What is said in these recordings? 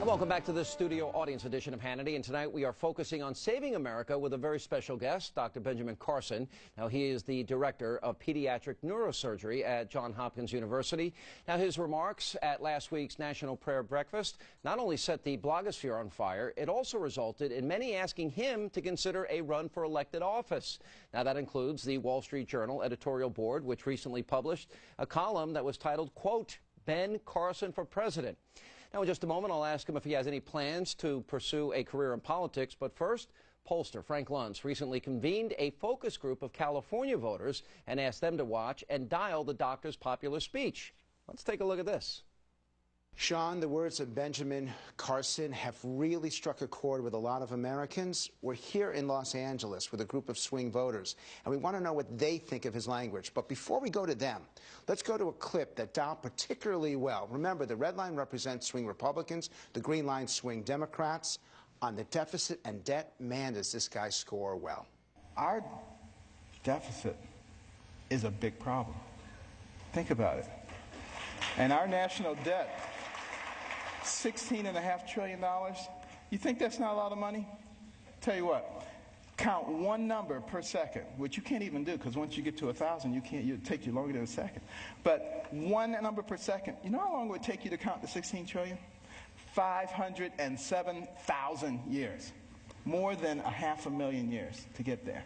Welcome back to the studio audience edition of Hannity, and tonight we are focusing on saving America with a very special guest, Dr. Benjamin Carson. Now, he is the director of pediatric neurosurgery at Johns Hopkins University. Now, his remarks at last week's National Prayer Breakfast not only set the blogosphere on fire, it also resulted in many asking him to consider a run for elected office. Now, that includes the Wall Street Journal editorial board, which recently published a column that was titled, quote, Ben Carson for President. Now, in just a moment, I'll ask him if he has any plans to pursue a career in politics. But first, pollster Frank Luntz recently convened a focus group of California voters and asked them to watch and dial the doctor's popular speech. Let's take a look at this. Sean, the words of Benjamin Carson have really struck a chord with a lot of Americans. We're here in Los Angeles with a group of swing voters, and we want to know what they think of his language. But before we go to them, let's go to a clip that dialed particularly well. Remember, the red line represents swing Republicans, the green line swing Democrats. On the deficit and debt, man, does this guy score well. Our deficit is a big problem. Think about it. And our national debt, $16.5 trillion. You think that's not a lot of money? Tell you what, count one number per second, which you can't even do because once you get to 1,000, it takes you longer than a second. But one number per second, you know how long it would take you to count the 16 trillion? 507,000 years. More than 500,000 years to get there.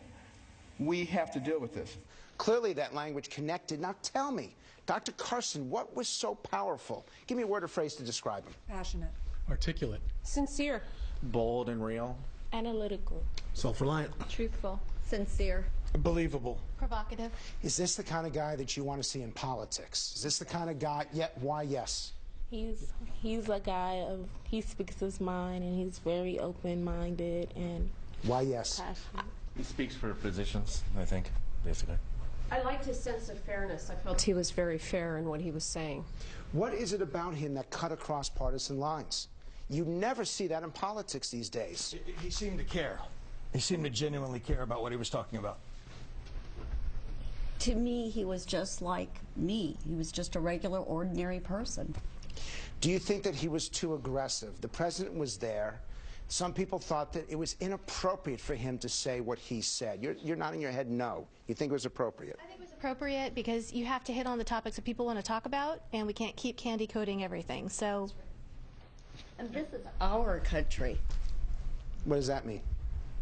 We have to deal with this. Clearly that language connected. Now tell me, Dr. Carson, what was so powerful? Give me a word or phrase to describe him. Passionate. Articulate. Sincere. Bold and real. Analytical. Self-reliant. Truthful. Sincere. Believable. Provocative. Is this the kind of guy that you want to see in politics? Is this the kind of guy, yet why yes? He's a guy he speaks his mind, and he's very open-minded and why yes? passionate. He speaks for physicians, I think, basically. I liked his sense of fairness. I felt he was very fair in what he was saying. What is it about him that cut across partisan lines? You never see that in politics these days. He seemed to care. He seemed to genuinely care about what he was talking about. To me, he was just like me. He was just a regular, ordinary person. Do you think that he was too aggressive? The president was there. Some people thought that it was inappropriate for him to say what he said. You're nodding your head no. You think it was appropriate? I think it was appropriate because you have to hit on the topics that people want to talk about, and we can't keep candy coating everything. So, and this is our country. What does that mean?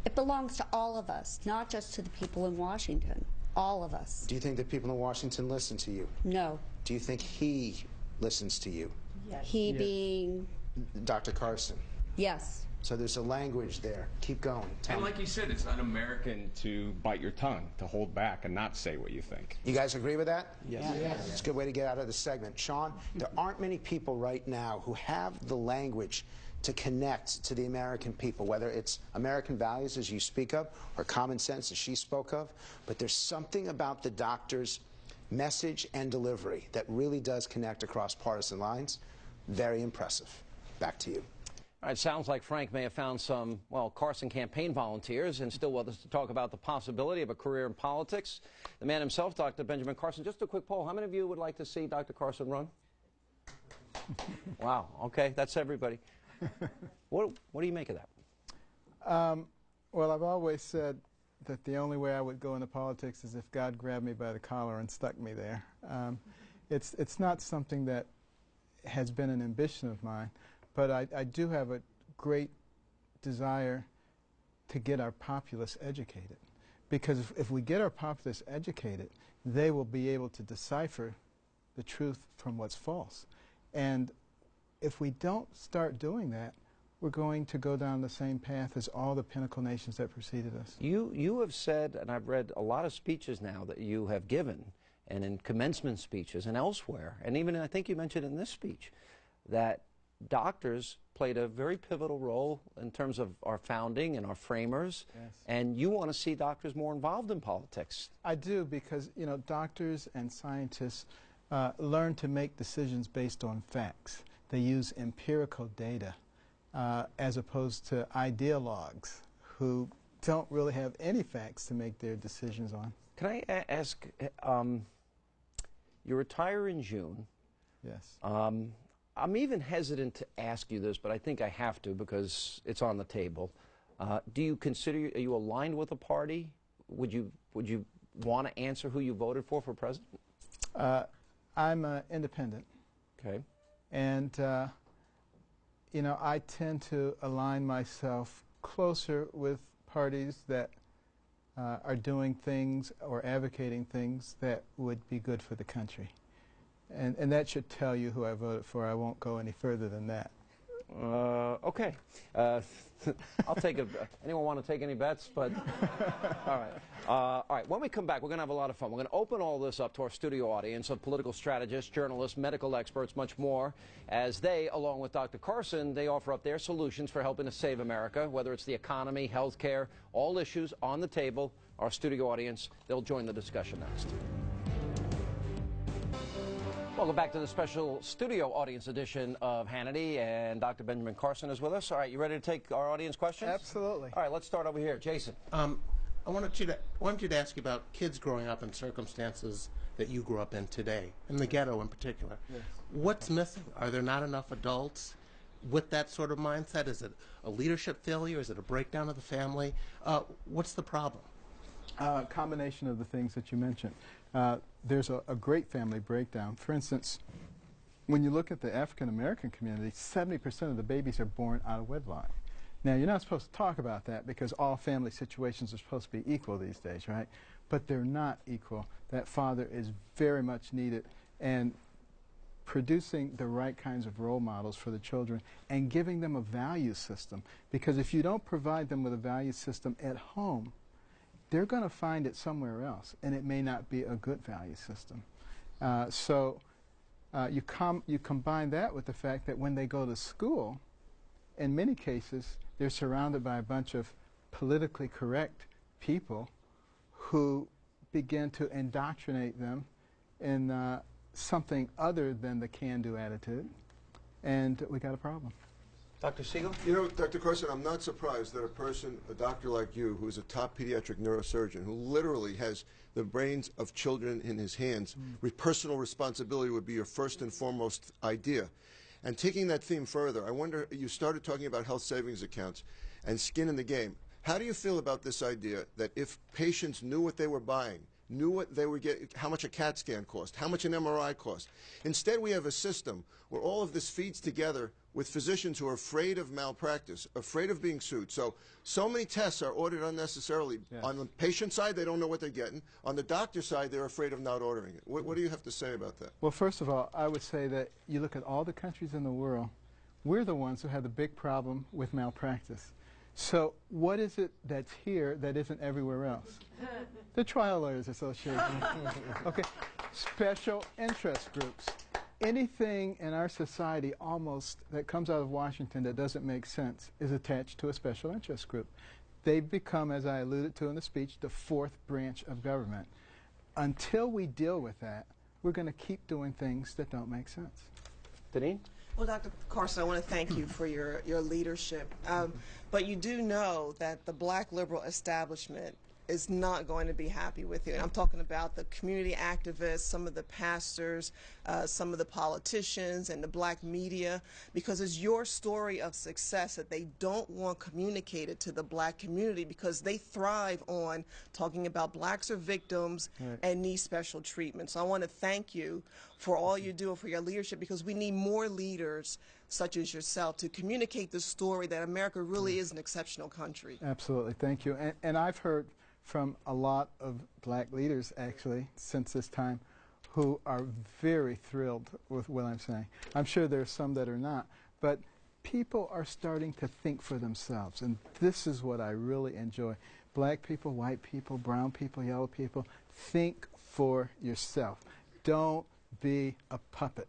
It belongs to all of us, not just to the people in Washington. All of us. Do you think that people in Washington listen to you? No. Do you think he listens to you? Yes. He being? Dr. Carson. Yes. So there's a language there. Keep going. And like you said, it's un-American to bite your tongue, to hold back and not say what you think. You guys agree with that? Yes. Yes. It's a good way to get out of the segment. Sean, there aren't many people right now who have the language to connect to the American people, whether it's American values, as you speak of, or common sense, as she spoke of. But there's something about the doctor's message and delivery that really does connect across partisan lines. Very impressive. Back to you. All right, sounds like Frank may have found some, well, Carson campaign volunteers and still with us to talk about the possibility of a career in politics. The man himself, Dr. Benjamin Carson. Just a quick poll. How many of you would like to see Dr. Carson run? Wow. Okay, that's everybody. What do you make of that? Well, I've always said that the only way I would go into politics is if God grabbed me by the collar and stuck me there. It's not something that has been an ambition of mine. But I do have a great desire to get our populace educated. Because if we get our populace educated, they will be able to decipher the truth from what's false. And if we don't start doing that, we're going to go down the same path as all the pinnacle nations that preceded us. You have said, and I've read a lot of speeches now that you have given, and in commencement speeches and elsewhere, and even I think you mentioned in this speech, that doctors played a very pivotal role in terms of our founding and our framers, yes. And you want to see doctors more involved in politics. I do, because doctors and scientists learn to make decisions based on facts. They use empirical data as opposed to ideologues who don't really have any facts to make their decisions on. Can I ask, you retire in June. Yes. I'm even hesitant to ask you this, but I think I have to because it's on the table. Do you consider, are you aligned with a party? Would you want to answer who you voted for president? I'm independent. Okay. And, you know, I tend to align myself closer with parties that are doing things or advocating things that would be good for the country. And that should tell you who I voted for. I won't go any further than that. Okay. I'll take it. Anyone want to take any bets? But all right. All right. When we come back, we're going to have a lot of fun. We're going to open all this up to our studio audience of political strategists, journalists, medical experts, much more, as they, along with Dr. Carson, they offer up their solutions for helping to save America, whether it's the economy, health care, all issues on the table. Our studio audience, they'll join the discussion next. Welcome back to the special studio audience edition of Hannity, and Dr. Benjamin Carson is with us. All right, you ready to take our audience questions? Absolutely. All right, let's start over here. Jason. I wanted you to ask you about kids growing up in circumstances that you grew up in today, in the ghetto in particular. Yes. What's missing? Are there not enough adults with that sort of mindset? Is it a leadership failure? Is it a breakdown of the family? What's the problem? Combination of the things that you mentioned. There's a great family breakdown. For instance, when you look at the African American community, 70% of the babies are born out of wedlock. Now, you're not supposed to talk about that because all family situations are supposed to be equal these days, right? But they're not equal. That father is very much needed, and producing the right kinds of role models for the children and giving them a value system. Because if you don't provide them with a value system at home, they're going to find it somewhere else, and it may not be a good value system. So you combine that with the fact that when they go to school, in many cases, they're surrounded by a bunch of politically correct people who begin to indoctrinate them in something other than the can-do attitude, and we got a problem. Dr. Siegel? You know, Dr. Carson, I'm not surprised that a doctor like you, who's a top pediatric neurosurgeon, who literally has the brains of children in his hands, personal responsibility would be your first and foremost idea. And taking that theme further, I wonder, you started talking about health savings accounts and skin in the game. How do you feel about this idea that if patients knew what they were buying, knew what they were getting, how much a CAT scan cost, how much an MRI cost? Instead, we have a system where all of this feeds together with physicians who are afraid of malpractice, afraid of being sued. So many tests are ordered unnecessarily. Yes. On the patient side, they don't know what they're getting. On the doctor side, they're afraid of not ordering it. What do you have to say about that? Well, first of all, I would say that you look at all the countries in the world, we're the ones who have the big problem with malpractice. So what is it that's here that isn't everywhere else? The Trial Lawyers Association. Okay. Special interest groups. Anything in our society almost that comes out of Washington that doesn't make sense is attached to a special interest group. They've become, as I alluded to in the speech, the fourth branch of government. Until we deal with that, we're going to keep doing things that don't make sense. Deneen? Well, Dr. Carson, I want to thank you for your leadership. But you do know that the black liberal establishment is not going to be happy with you. And I'm talking about the community activists, some of the pastors, some of the politicians, and the black media, because it's your story of success that they don't want communicated to the black community because they thrive on talking about blacks are victims and need special treatment. So I want to thank you for all you do and for your leadership, because we need more leaders such as yourself to communicate the story that America really is an exceptional country. Absolutely. Thank you. And I've heard from a lot of black leaders, actually, since this time, who are very thrilled with what I'm saying. I'm sure there's some that are not, but people are starting to think for themselves, and this is what I really enjoy. Black people, white people, brown people, yellow people, think for yourself. Don't be a puppet.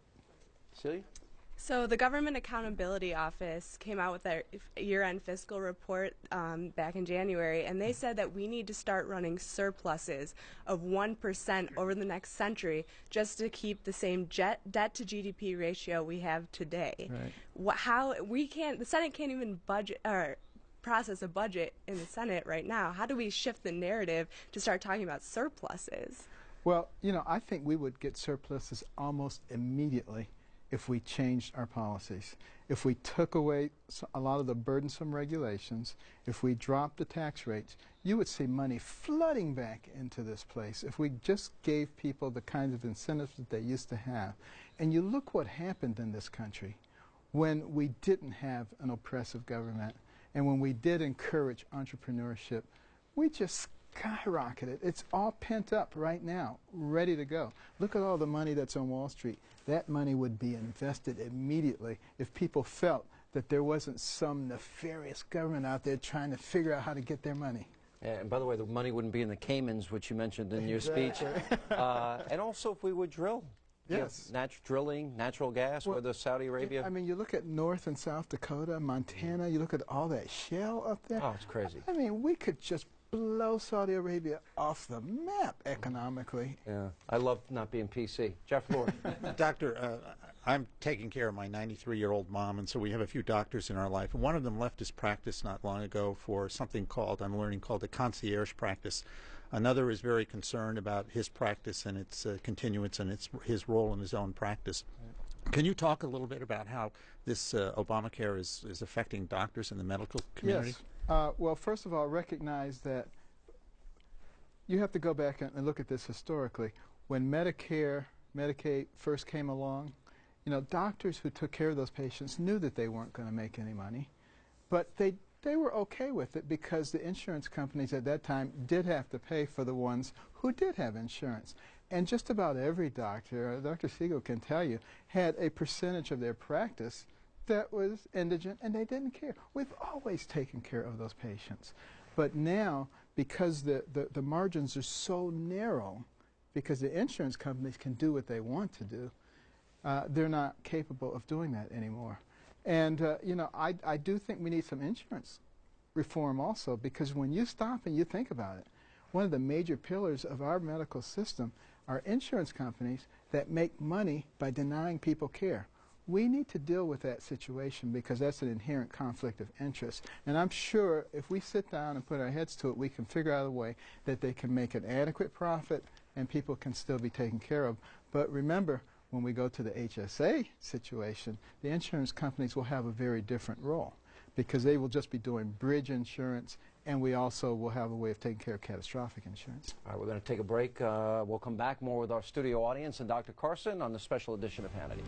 Celia? So the Government Accountability Office came out with their year-end fiscal report back in January, and they said that we need to start running surpluses of 1% over the next century just to keep the same debt to GDP ratio we have today. Right. The Senate can't even process a budget in the Senate right now. How do we shift the narrative to start talking about surpluses? Well, you know, I think we would get surpluses almost immediately if we changed our policies. If we took away a lot of the burdensome regulations, if we dropped the tax rates, you would see money flooding back into this place if we just gave people the kinds of incentives that they used to have. And you look what happened in this country when we didn't have an oppressive government and when we did encourage entrepreneurship. We just skyrocketed. It's all pent up right now, ready to go. Look at all the money that's on Wall Street. That money would be invested immediately if people felt that there wasn't some nefarious government out there trying to figure out how to get their money. Yeah, and by the way, the money wouldn't be in the Caymans, which you mentioned in your speech. And also if we would drill. Yes. Drilling, natural gas, well, whether Saudi Arabia. I mean, you look at North and South Dakota, Montana, you look at all that shale up there. Oh, it's crazy. I mean, we could just blow Saudi Arabia off the map economically. Yeah, I love not being PC. Jeff Lord. Doctor, I'm taking care of my 93-year-old mom, and so we have a few doctors in our life. And one of them left his practice not long ago for something I'm learning called a concierge practice. Another is very concerned about his practice and its continuance and his role in his own practice. Can you talk a little bit about how this Obamacare is affecting doctors in the medical community? Yes. Well, first of all, recognize that you have to go back and look at this historically. When Medicare, Medicaid first came along, you know, doctors who took care of those patients knew that they weren't going to make any money, but they were okay with it because the insurance companies at that time did have to pay for the ones who did have insurance. And just about every doctor, Dr. Siegel can tell you, had a percentage of their practice that was indigent, and they didn't care. We've always taken care of those patients. But now, because the margins are so narrow, because the insurance companies can do what they want to do, they're not capable of doing that anymore. And, you know, I do think we need some insurance reform also, because when you stop and you think about it, one of the major pillars of our medical system are insurance companies that make money by denying people care. We need to deal with that situation because that's an inherent conflict of interest. And I'm sure if we sit down and put our heads to it, we can figure out a way that they can make an adequate profit and people can still be taken care of. But remember, when we go to the HSA situation, the insurance companies will have a very different role because they will just be doing bridge insurance, and we also will have a way of taking care of catastrophic insurance. All right, we're going to take a break. We'll come back more with our studio audience and Dr. Carson on the special edition of Hannity.